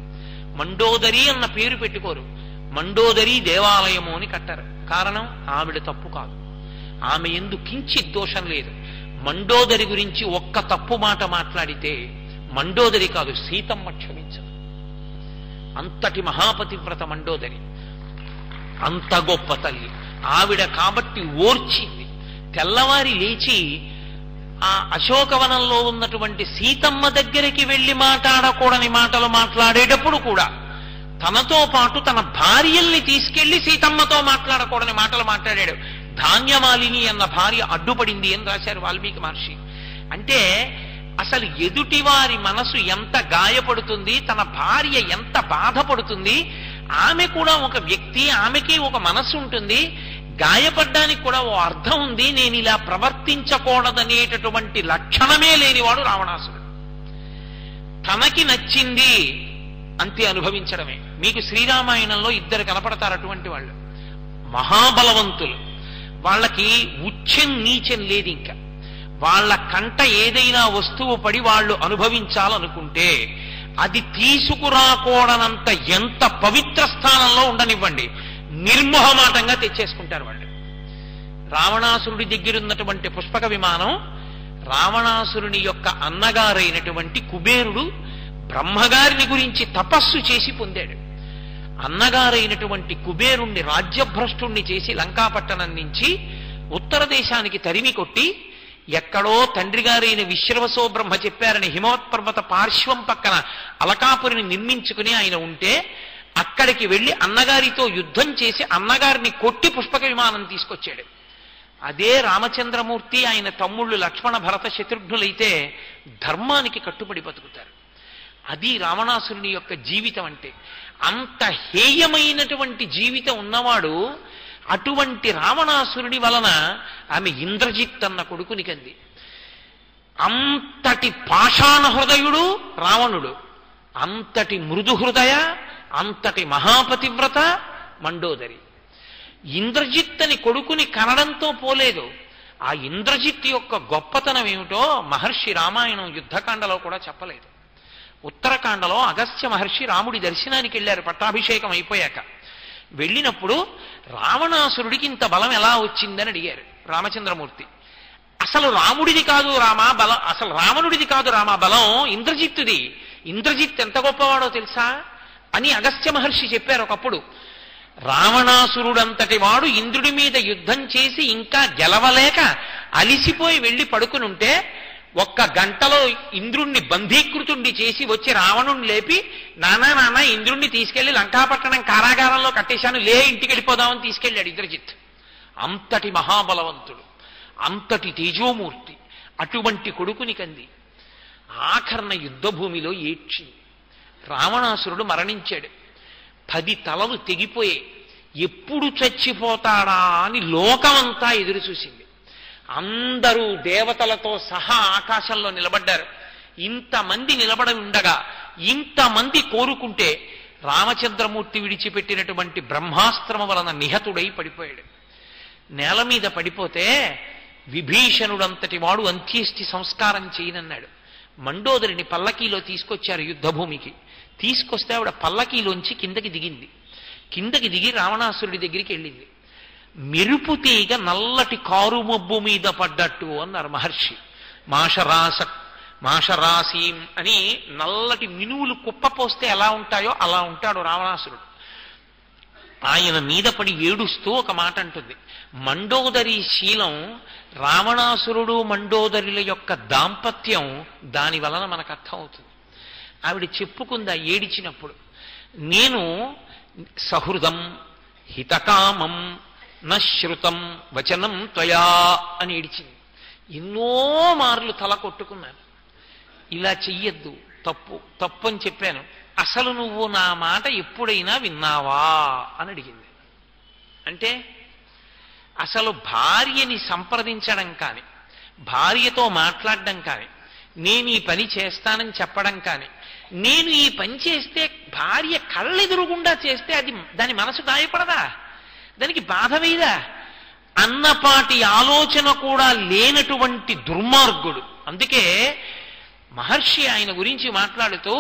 మండోదరి అన్న పేరు పెట్టుకోరు, మండోదరి దేవాలయము అని కట్టారు. కారణం ఆవిడ తప్పు కాదు, ఆమె యందు కించిత్ దోషం లేదు. మండోదరి గురించి ఒక్క తప్పు మాట మాట్లాడితే మండోదరి కాదు సీతమ్మ క్షమించదు. అంతటి మహాపతివ్రత మండోదరి, అంత గొప్ప తల్లి ఆవిడ. కాబట్టి ఓర్చింది. తెల్లవారి లేచి ఆ అశోకవనంలో ఉన్నటువంటి సీతమ్మ దగ్గరికి వెళ్లి మాట్లాడకూడని మాటలు మాట్లాడేటప్పుడు కూడా తనతో పాటు తన భార్యల్ని తీసుకెళ్లి సీతమ్మతో మాట్లాడకూడని మాటలు మాట్లాడాడు. ధాన్యమాలిని అన్న భార్య అడ్డుపడింది అని రాశారు వాల్మీకి మహర్షి. అంటే అసలు ఎదుటివారి మనసు ఎంత గాయపడుతుంది, తన భార్య ఎంత బాధపడుతుంది. ఆమె కూడా ఒక వ్యక్తి, ఆమెకి ఒక మనస్సు ఉంటుంది, గాయపడ్డానికి కూడా ఓ అర్థం ఉంది. నేను ఇలా ప్రవర్తించకూడదనేటటువంటి లక్షణమే లేనివాడు రావణాసురుడు. తనకి నచ్చింది అంతే అనుభవించడమే. మీకు శ్రీరామాయణంలో ఇద్దరు కనపడతారు అటువంటి వాళ్ళు, మహాబలవంతులు. వాళ్ళకి ఉచ్చెం నీచెం లేదు. ఇంకా వాళ్ళ కంట ఏదైనా వస్తువు పడి వాళ్ళు అనుభవించాలనుకుంటే అది తీసుకురాకూడనంత ఎంత పవిత్ర స్థానంలో ఉండనివ్వండి, నిర్మోహమాటంగా తెచ్చేసుకుంటారు వాళ్ళు. రావణాసురుడి దగ్గరున్నటువంటి పుష్పక విమానం రావణాసురుని యొక్క అన్నగారైనటువంటి కుబేరుడు బ్రహ్మగారిని గురించి తపస్సు చేసి పొందాడు. అన్నగారైనటువంటి కుబేరుణ్ణి రాజ్యభ్రష్టుణ్ణి చేసి లంకాపట్టణం నుంచి ఉత్తర దేశానికి తరిమి కొట్టి, ఎక్కడో తండ్రి గారైన విశ్రవసో బ్రహ్మ చెప్పారని హిమవత్పర్వత పార్శ్వం పక్కన అలకాపురిని నిర్మించుకుని ఆయన ఉంటే అక్కడికి వెళ్లి అన్నగారితో యుద్ధం చేసి అన్నగారిని కొట్టి పుష్పక విమానం తీసుకొచ్చాడు. అదే రామచంద్రమూర్తి ఆయన తమ్ముళ్ళు లక్ష్మణ భరత శత్రుఘ్నులైతే ధర్మానికి కట్టుబడి బతుకుతారు. అది రావణాసురుని యొక్క జీవితం అంటే. అంత హేయమైనటువంటి జీవితం ఉన్నవాడు అటువంటి రావణాసురుని వలన ఆమె ఇంద్రజిత్ అన్న కొడుకుని కంది. అంతటి పాషాణ హృదయుడు రావణుడు, అంతటి మృదు హృదయ, అంతటి మహాపతివ్రత మండోదరి. ఇంద్రజిత్ అని కొడుకుని కనడంతో పోలేదు. ఆ ఇంద్రజిత్ యొక్క గొప్పతనం ఏమిటో మహర్షి రామాయణం యుద్ధకాండలో కూడా చెప్పలేదు. ఉత్తరకాండలో అగస్త్య మహర్షి రాముడి దర్శనానికి వెళ్ళారు పట్టాభిషేకం అయిపోయాక. వెళ్ళినప్పుడు రావణాసురుడికి ఇంత బలం ఎలా వచ్చిందని అడిగారు రామచంద్రమూర్తి. అసలు రాముడిది కాదు రామా బలం, అసలు రావణుడిది కాదు రామా బలం, ఇంద్రజిత్తుది. ఇంద్రజిత్ ఎంత గొప్పవాడో తెలుసా అని అగస్త్య మహర్షి చెప్పారు ఒకప్పుడు. రావణాసురుడంతటి వాడు ఇంద్రుడి మీద యుద్ధం చేసి ఇంకా గెలవలేక అలిసిపోయి వెళ్లి పడుకునుంటే ఒక్క గంటలో ఇంద్రుణ్ణి బంధీకృతుణ్ణి చేసి వచ్చి రావణుణ్ణి లేపి, నానా ఇంద్రుణ్ణి తీసుకెళ్లి లంకాపట్టణం కారాగారంలో కట్టేశాను, లే ఇంటికి వెళ్ళిపోదామని తీసుకెళ్ళాడు ఇంద్రజిత్. అంతటి మహాబలవంతుడు, అంతటి తేజోమూర్తి. అటువంటి కొడుకుని కంది. ఆఖరణ యుద్ధభూమిలో ఏడ్చింది. రావణాసురుడు మరణించాడు. 10 తలలు తెగిపోయాయి. ఎప్పుడు చచ్చిపోతాడా అని లోకమంతా ఎదురు చూసింది. అందరూ దేవతలతో సహా ఆకాశంలో నిలబడ్డారు. ఇంతమంది నిలబడి ఉండగా ఇంతమంది కోరుకుంటే రామచంద్రమూర్తి విడిచిపెట్టినటువంటి బ్రహ్మాస్త్రము వలన నిహతుడై పడిపోయాడు. నేల మీద పడిపోతే విభీషణుడంతటి వాడు అంత్యేష్టి సంస్కారం చేయనన్నాడు. మండోదరిని పల్లకీలో తీసుకొచ్చారు యుద్ధభూమికి. తీసుకొస్తే ఆవిడ పల్లకీలోంచి కిందకి దిగింది. కిందకి దిగి రావణాసురుడి దగ్గరికి వెళ్ళింది. మెరుపు తీగ నల్లటి కారు మబ్బు మీద పడ్డట్టు అన్నారు మహర్షి. మాషరాశీం అని నల్లటి మినువులు కుప్పపోస్తే ఎలా ఉంటాయో అలా ఉంటాడు రావణాసురుడు. ఆయన మీద పడి ఏడుస్తూ ఒక మాట అంటుంది. మండోదరి శీలం, రావణాసురుడు మండోదరుల యొక్క దాంపత్యం దాని వలన మనకు అర్థం అవుతుంది. ఆవిడ చెప్పుకుందా ఏడిచినప్పుడు, నేను సహృదం హితకామం నశ్రుతం వచనం త్వయా అని ఏడిచింది. ఎన్నో మార్లు తల కొట్టుకున్నాను, ఇలా చెయ్యొద్దు, తప్పు తప్పు అని చెప్పాను, అసలు నువ్వు నా మాట ఎప్పుడైనా విన్నావా అని అడిగింది. అంటే అసలు భార్యని సంప్రదించడం కానీ, భార్యతో మాట్లాడడం కానీ, నేను ఈ పని చేస్తానని చెప్పడం కానీ, నేను ఈ పని చేస్తే భార్య కళ్ళెదురుగుండా చేస్తే అది దాని మనసు గాయపడదా, దానికి బాధ వేయదా అన్నపాటి ఆలోచన కూడా లేనటువంటి దుర్మార్గుడు అందుకే మహర్షి ఆయన గురించి మాట్లాడుతూ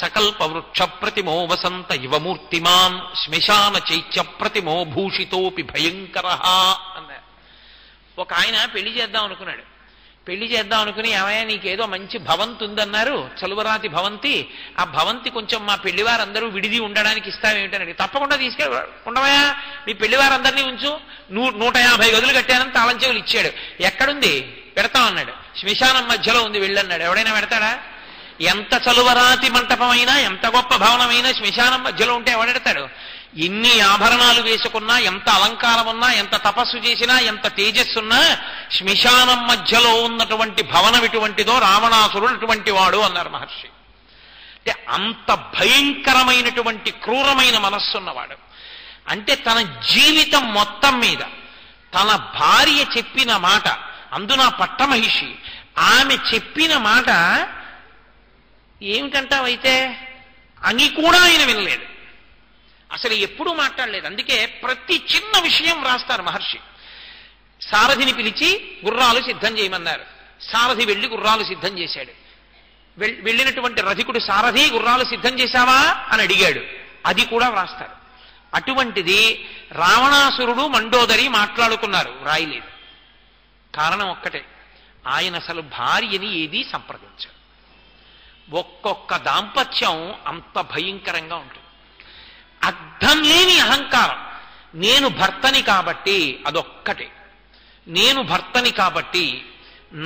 సకల్ప వృక్ష ప్రతిమో వసంత యువమూర్తిమాన్ శ్మశాన చైత్య ప్రతిమో భూషితోపి భయంకర అన్నారు. ఒక ఆయన పెళ్లి చేద్దాం అనుకున్నాడు. పెళ్లి చేద్దాం అనుకుని ఏమయ్యా నీకేదో మంచి భవంతి ఉందన్నారు, చలువరాతి భవంతి, ఆ భవంతి కొంచెం మా పెళ్లివారందరూ విడిది ఉండడానికి ఇస్తావేమిటని. తప్పకుండా తీసుకెళ్ళి ఉండవయా మీ పెళ్లివారందరినీ ఉంచు, 150 గదులు కట్టానని తాళం చెవులు ఇచ్చాడు. ఎక్కడుంది పెడతామన్నాడు. శ్మశానం మధ్యలో ఉంది వెళ్ళన్నాడు. ఎవడైనా పెడతాడా? ఎంత చలువరాతి మంటపమైనా ఎంత గొప్ప భవనమైనా శ్మశానం మధ్యలో ఉంటే ఎవడెడతాడు? ఎన్ని ఆభరణాలు వేసుకున్నా, ఎంత అలంకారం ఉన్నా, ఎంత తపస్సు చేసినా, ఎంత తేజస్సున్నా శ్మశానం మధ్యలో ఉన్నటువంటి భవనం ఎటువంటిదో రావణాసురుడు అటువంటి వాడు అన్నారు మహర్షి. అంటే అంత భయంకరమైనటువంటి క్రూరమైన మనస్సున్నవాడు. అంటే తన జీవితం మొత్తం మీద తన భార్య చెప్పిన మాట, అందున పట్టమహిషి, ఆమె చెప్పిన మాట ఏమిటంటావైతే అని కూడా ఆయన వినలేదు, అసలు ఎప్పుడూ మాట్లాడలేదు. అందుకే ప్రతి చిన్న విషయం రాస్తారు మహర్షి. సారథిని పిలిచి గుర్రాలు సిద్ధం చేయమన్నారు. సారథి వెళ్ళి గుర్రాలు సిద్ధం చేశాడు. వెళ్ళినటువంటి రథికుడు సారథి గుర్రాలు సిద్ధం చేశావా అని అడిగాడు. అది కూడా వ్రాస్తారు. అటువంటిది రావణాసురుడు మండోదరి మాట్లాడుకున్నారు, రాయలేదు. కారణం ఒక్కటే, ఆయన అసలు భార్యని ఏదీ సంప్రదించాడు. ఒక్కొక్క దాంపత్యం అంత భయంకరంగా ఉంటుంది. అర్థం లేని అహంకారం. నేను భర్తని కాబట్టి అదొక్కటే, నేను భర్తని కాబట్టి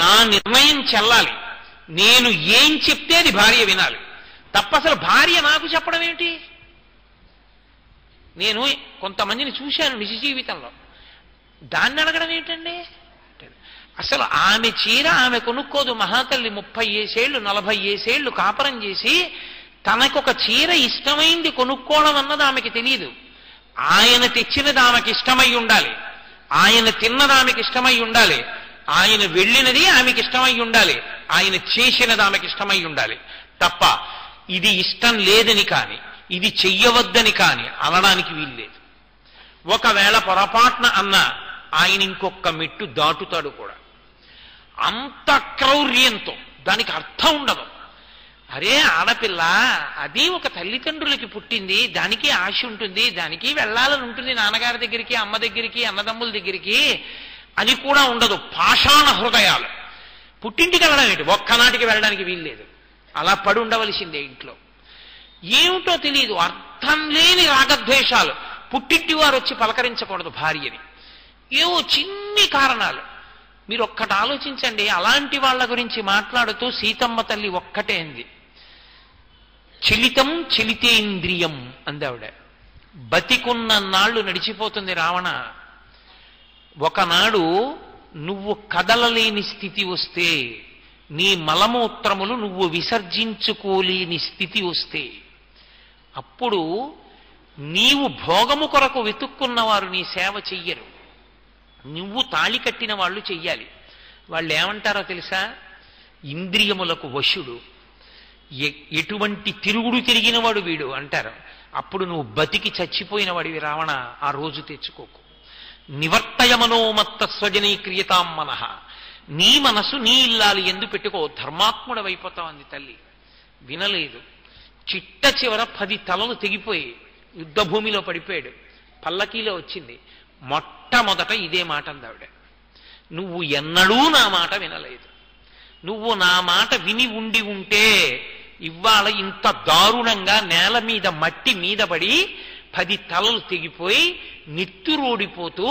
నా నిర్ణయం చెల్లాలి, నేను ఏం చెప్తే అది భార్య వినాలి తప్ప అసలు భార్య నాకు చెప్పడం ఏమిటి? నేను కొంతమందిని చూశాను నిజ జీవితంలో, దాన్ని అడగడం ఏంటండి? అసలు ఆమె చీర ఆమె కొనుక్కోదు. మహాతల్లి 30 ఏళ్ళు 40 ఏళ్ళు కాపురం చేసి తనకొక చీర ఇష్టమైంది కొనుక్కోవడం అన్నది ఆమెకి తెలియదు. ఆయన తెచ్చినది ఆమెకి ఇష్టమై ఉండాలి, ఆయన తిన్నది ఆమెకి ఇష్టమై ఉండాలి, ఆయన వెళ్ళినది ఆమెకి ఇష్టమై ఉండాలి, ఆయన చేసినది ఆమెకి ఇష్టమై ఉండాలి తప్ప ఇది ఇష్టం లేదని కానీ ఇది చెయ్యవద్దని కానీ అనడానికి వీల్లేదు. ఒకవేళ పొరపాటున అన్నా ఆయన ఇంకొక మెట్టు దాటుతాడు కూడా. అంత క్రౌర్యంతో, దానికి అర్థం ఉండదు. అరే ఆడపిల్ల అది ఒక తల్లిదండ్రులకి పుట్టింది, దానికి ఆశ ఉంటుంది, దానికి వెళ్ళాలని ఉంటుంది నాన్నగారి దగ్గరికి, అమ్మ దగ్గరికి, అన్నదమ్ముల దగ్గరికి అని కూడా ఉండదు. పాషాణ హృదయాలు. పుట్టింటికి వెళ్ళడం ఏంటి? ఒక్కనాటికి వెళ్ళడానికి వీల్లేదు, అలా పడి ఉండవలసిందే ఇంట్లో. ఏమిటో తెలియదు, అర్థం లేని రాగద్వేషాలు. పుట్టింటి వారు వచ్చి పలకరించకూడదు భార్యని, ఏవో చిన్ని కారణాలు. మీరు ఒక్కటి ఆలోచించండి. అలాంటి వాళ్ళ గురించి మాట్లాడుతూ సీతమ్మ తల్లి ఒక్కటే అంది, చలితం చలితేంద్రియం అందావిడ. బతికున్న నాళ్ళు నడిచిపోతుంది రావణ. ఒకనాడు నువ్వు కదలలేని స్థితి వస్తే, నీ మలమూత్రములు నువ్వు విసర్జించుకోలేని స్థితి వస్తే, అప్పుడు నీవు భోగము కొరకు వెతుక్కున్నవారు నీ సేవ చెయ్యరు, నువ్వు తాళి కట్టిన వాళ్ళు చెయ్యాలి. వాళ్ళు ఏమంటారో తెలుసా? ఇంద్రియములకు వశుడు, ఎటువంటి తిరుగుడు తిరిగినవాడు వీడు అంటారు. అప్పుడు నువ్వు బతికి చచ్చిపోయిన వాడివి రావణ. ఆ రోజు తెచ్చుకోకు. నివర్తయమనోమత్త స్వజనీక్రియతాం మనః. నీ మనసు నీ ఇల్లాలి ఎందు పెట్టుకో, ధర్మాత్ముడవైపోతావు అంది తల్లి. వినలేదు. చిట్ట చివర 10 తలలు తెగిపోయి యుద్ధభూమిలో పడిపోయాడు. పల్లకీలో వచ్చింది. మొట్టమొదట ఇదే మాట అందావిడ, నువ్వు ఎన్నడూ నా మాట వినలేదు, నువ్వు నా మాట విని ఉండి ఉంటే ఇవాళ ఇంత దారుణంగా నేల మీద మట్టి మీద పడి 10 తలలు తెగిపోయి నిత్తురోడిపోతూ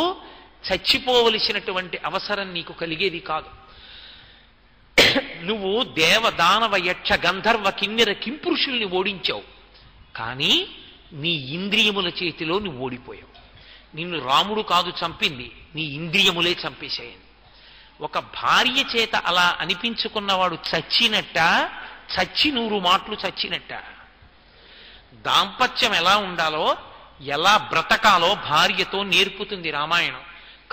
చచ్చిపోవలసినటువంటి అవసరం నీకు కలిగేది కాదు. నువ్వు దేవ దానవ యక్ష గంధర్వ కిన్నెర కింపురుషుల్ని ఓడించావు, కానీ నీ ఇంద్రియముల చేతిలో నువ్వు ఓడిపోయావు. నిన్ను రాముడు కాదు చంపింది, నీ ఇంద్రియములే చంపేశాయండి. ఒక భార్య చేత అలా అనిపించుకున్నవాడు చచ్చినట్ట, చచ్చి 100 మాటలు చచ్చినట్ట. దాంపత్యం ఎలా ఉండాలో, ఎలా బ్రతకాలో భార్యతో నేర్పుతుంది రామాయణం.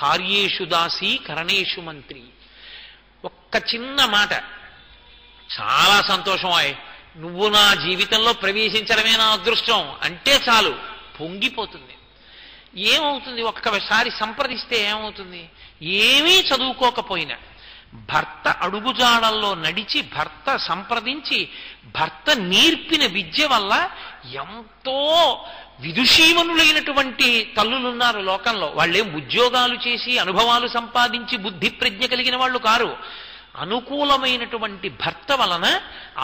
కార్యేషు దాసి కరణేషు మంత్రి. ఒక్క చిన్న మాట, చాలా సంతోషం, నువ్వు నా జీవితంలో ప్రవేశించడమే నా అదృష్టం అంటే చాలు పొంగిపోతుంది. ఏమవుతుంది? ఒక్కసారి సంప్రదిస్తే ఏమవుతుంది? ఏమీ చదువుకోకపోయినా భర్త అడుగుజాడల్లో నడిచి భర్త సంప్రదించి భర్త నేర్పిన విద్య వల్ల ఎంతో విదుషీవనులైనటువంటి తల్లులున్నారు లోకంలో. వాళ్ళేం ఉద్యోగాలు చేసి అనుభవాలు సంపాదించి బుద్ధి ప్రజ్ఞ కలిగిన వాళ్ళు కారు. అనుకూలమైనటువంటి భర్త వలన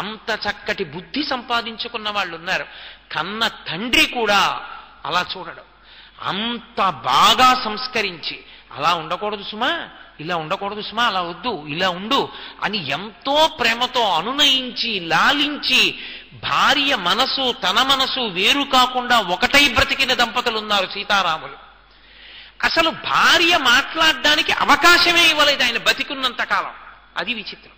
అంత చక్కటి బుద్ధి సంపాదించుకున్న వాళ్ళు ఉన్నారు. కన్న తండ్రి కూడా అలా చూడడం, అంత బాగా సంస్కరించి అలా ఉండకూడదు సుమా, ఇలా ఉండకూడదు సుమా, అలా వద్దు, ఇలా ఉండు అని ఎంతో ప్రేమతో అనునయించి లాలించి భార్య మనసు తన మనసు వేరు కాకుండా ఒకటై బ్రతికిన దంపతులు ఉన్నారు సీతారాములు. అసలు భార్య మాట్లాడడానికి అవకాశమే ఇవ్వలేదు ఆయన బతికున్నంత కాలం. అది విచిత్రం.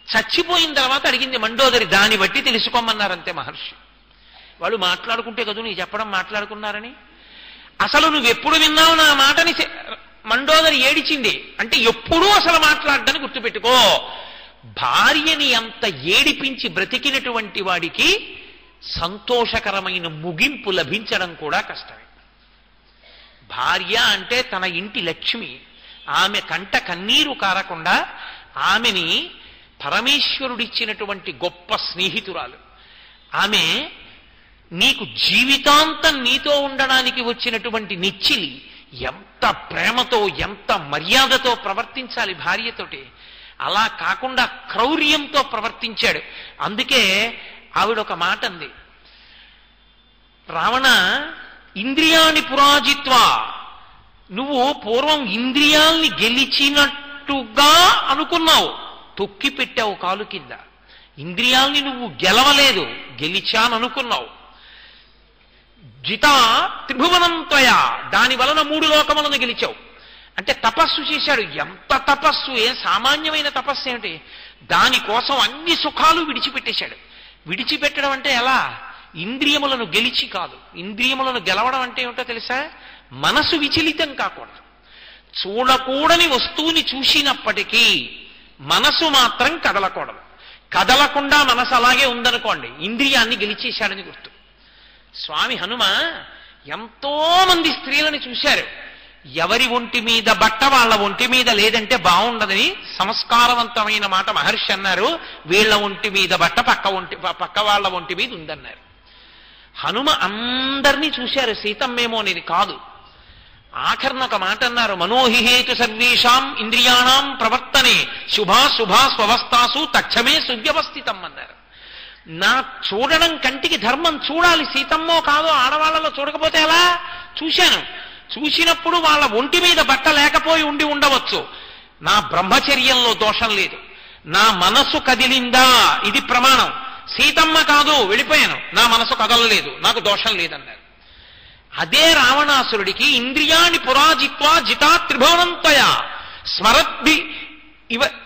చచ్చిపోయిన తర్వాత అడిగింది మండోదరి, దాన్ని బట్టి తెలుసుకోమన్నారంతే మహర్షి. వాళ్ళు మాట్లాడుకుంటే కదూ నీ చెప్పడం మాట్లాడుకున్నారని. అసలు నువ్వెప్పుడు విన్నావు నా మాటని మండోదరి ఏడిచింది అంటే ఎప్పుడూ అసలు మాట్లాడడానికి గుర్తుపెట్టుకో. భార్యని అంత ఏడిపించి బ్రతికినటువంటి వాడికి సంతోషకరమైన ముగింపు లభించడం కూడా కష్టమే. భార్య అంటే తన ఇంటి లక్ష్మి. ఆమె కంట కన్నీరు కారకుండా ఆమెని పరమేశ్వరుడిచ్చినటువంటి గొప్ప స్నేహితురాలు. ఆమె నీకు జీవితాంతం నీతో ఉండడానికి వచ్చినటువంటి నిచ్చిలి. ఎంత ప్రేమతో ఎంత మర్యాదతో ప్రవర్తించాలి భార్యతోటి. అలా కాకుండా క్రౌర్యంతో ప్రవర్తించాడు. అందుకే ఆవిడ ఒక మాట అంది, రావణ ఇంద్రియాన్ని పురాజిత్వా, నువ్వు పూర్వం ఇంద్రియాల్ని గెలిచినట్టుగా అనుకున్నావు, తొక్కి పెట్టావు కాలు కింద. ఇంద్రియాల్ని నువ్వు గెలవలేదు, గెలిచాననుకున్నావు. జితా త్రిభువనంతయా, దాని వలన 3 లోకములను గెలిచావు. అంటే తపస్సు చేశాడు. ఎంత తపస్సు, ఏ సామాన్యమైన తపస్సు ఏమిటి? దానికోసం అన్ని సుఖాలు విడిచిపెట్టేశాడు. విడిచిపెట్టడం అంటే ఎలా? ఇంద్రియములను గెలిచి కాదు. ఇంద్రియములను గెలవడం అంటే ఏమిటో తెలుసా? మనసు విచలితం కాకూడదు. చూడకూడని వస్తువుని చూసినప్పటికీ మనసు మాత్రం కదలకూడదు. కదలకుండా మనసు అలాగే ఉందనుకోండి, ఇంద్రియాన్ని గెలిచేశాడని గుర్తు. స్వామి హనుమ ఎంతో మంది స్త్రీలను చూశారు. ఎవరి ఒంటి మీద బట్ట వాళ్ళ ఒంటి మీద లేదంటే బాగుండదని సంస్కారవంతమైన మాట మహర్షి అన్నారు. వీళ్ళ ఒంటి మీద బట్ట పక్క వాళ్ళ ఒంటి మీద ఉందన్నారు. హనుమ అందరినీ చూశారు, సీతమ్మేమో అనేది కాదు. ఆఖరణ ఒక మాట అన్నారు, మనోహిహేతు సర్వేషాం ఇంద్రియాణం ప్రవర్తనే శుభా స్వవస్థాసు తక్షమే సువ్యవస్థితం అన్నారు. నా చూడడం కంటికి ధర్మం, చూడాలి. సీతమ్మో కాదో ఆడవాళ్లలో చూడకపోతే ఎలా? చూశాను. చూసినప్పుడు వాళ్ళ ఒంటి మీద బట్ట లేకపోయి ఉండవచ్చు. నా బ్రహ్మచర్యంలో దోషం లేదు. నా మనసు కదిలిందా ఇది ప్రమాణం. సీతమ్మ కాదు, వెళ్ళిపోయాను, నా మనసు కదలలేదు, నాకు దోషం లేదన్నారు. అదే రావణాసురుడికి ఇంద్రియాన్ని పురాజిత్వా జితా త్రిభువనంతయా స్మరద్భి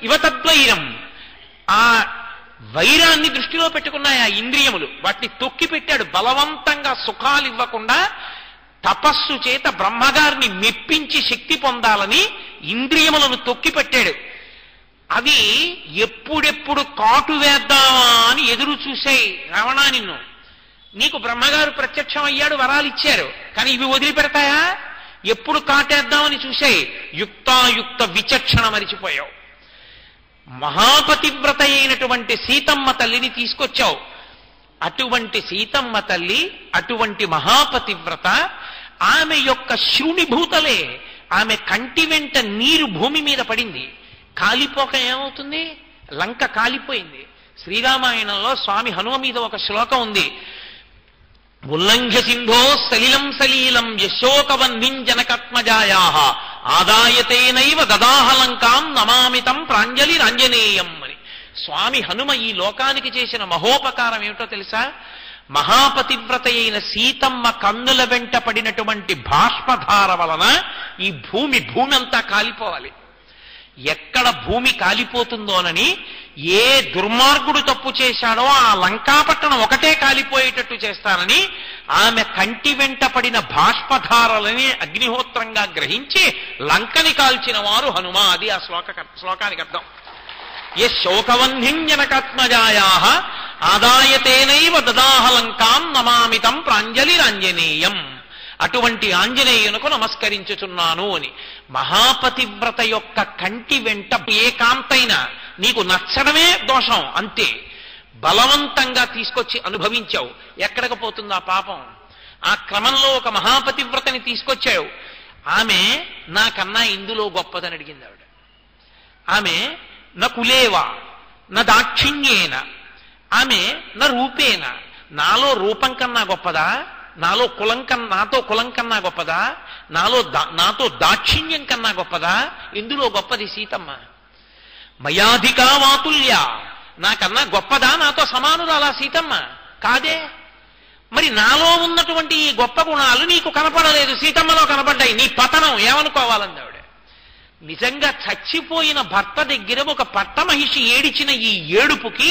ఇవ తద్వైరం. ఆ వైరాన్ని దృష్టిలో పెట్టుకున్నాయి ఆ ఇంద్రియములు. వాటిని తొక్కి పెట్టాడు. బలవంతంగా సుఖాలు ఇవ్వకుండా తపస్సు చేత బ్రహ్మగారిని మెప్పించి శక్తి పొందాలని ఇంద్రియములను తొక్కి పెట్టాడు. అవి ఎప్పుడెప్పుడు కాటు వేద్దామా అని ఎదురు చూసాయి. రావణా, నిన్ను నీకు బ్రహ్మగారు ప్రత్యక్షం అయ్యాడు, వరాలు ఇచ్చారు, కానీ ఇవి వదిలిపెడతాయా? ఎప్పుడు కాటేద్దామని చూసాయి. యుక్తాయుక్త విచక్షణ మరిచిపోయావు. మహాపతివ్రత అయినటువంటి సీతమ్మ తల్లిని తీసుకొచ్చావు. అటువంటి సీతమ్మ తల్లి, అటువంటి మహాపతివ్రత, ఆమె యొక్క శృణిభూతలే. ఆమె కంటి వెంట నీరు భూమి మీద పడింది. కాలిపోక ఏమవుతుంది? లంక కాలిపోయింది. శ్రీరామాయణంలో స్వామి హనుమ మీద ఒక శ్లోకం ఉంది, ఉల్లంఘ్య సింధో సలిలం సలీలం యశోకవన్నిం జనకత్మజాయా ఆదాయతేనైవ దదాహలంకాం నమామితం ప్రాంజలి రాంజనేయం అని. స్వామి హనుమ ఈ లోకానికి చేసిన మహోపకారం ఏమిటో తెలుసా? మహాపతివ్రత అయిన సీతమ్మ కన్నుల వెంట పడినటువంటి బాష్పధార వలన ఈ భూమి అంతా కాలిపోవాలి. ఎక్కడ భూమి కాలిపోతుందోనని ఏ దుర్మార్గుడు తప్పు చేశాడో ఆ లంకాపట్టణం ఒకటే కాలిపోయేటట్టు చేస్తానని ఆమె కంటి వెంట పడిన బాష్పధారలని అగ్నిహోత్రంగా గ్రహించి లంకని కాల్చిన వారు హనుమ. అది ఆ శ్లోకానికి అర్థం. ఏ శోకవన్నిం జనకాత్మజాయా ఆదాయతేనైవ దదాహలంకాం నమామితం ప్రాంజలి రాంజనేయం. అటువంటి ఆంజనేయునకు నమస్కరించుచున్నాను అని. మహాపతివ్రత యొక్క కంటి వెంట ఏ కాంతైనా నీకు నచ్చడమే దోషం, అంతే. బలవంతంగా తీసుకొచ్చి అనుభవించావు, ఎక్కడికి పోతుంది ఆ పాపం? ఆ క్రమంలో ఒక మహాపతివ్రతని తీసుకొచ్చావు, ఆమె నాకన్నా ఇందులో గొప్పదని అడిగింది ఆవిడ. ఆమె నా కులేవా నా దాక్షిణ్యేన, ఆమె నా రూపేన, నాలో రూపం కన్నా గొప్పదా, నాతో కులం కన్నా గొప్పదా, నాతో దాక్షిణ్యం కన్నా గొప్పదా? ఇందులో గొప్పది సీతమ్మ. మయాధికా వాతుల్య, నాకన్నా గొప్పదా, నాతో సమానురాలా సీతమ్మ? కాదే. మరి నాలో ఉన్నటువంటి ఈ గొప్ప గుణాలు నీకు కనపడలేదు, సీతమ్మలో కనపడ్డాయి, నీ పతనం ఏమనుకోవాలంది ఆవిడ. నిజంగా చచ్చిపోయిన భర్త దగ్గర ఒక పట్టమహిషి ఏడిచిన ఈ ఏడుపుకి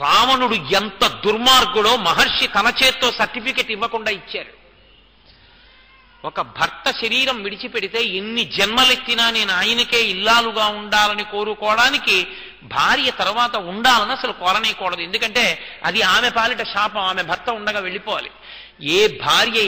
రావణుడు ఎంత దుర్మార్గుడో మహర్షి తన చేత్తో సర్టిఫికెట్ ఇవ్వకుండా ఇచ్చారు. ఒక భర్త శరీరం విడిచిపెడితే ఎన్ని జన్మలెత్తినా నేను ఆయనకే ఇల్లాలుగా ఉండాలని కోరుకోవడానికి భార్య తర్వాత ఉండాలని అసలు కోరనేకూడదు. ఎందుకంటే అది ఆమె పాలిట శాపం, ఆమె భర్త ఉండగా వెళ్ళిపోవాలి. ఏ భార్య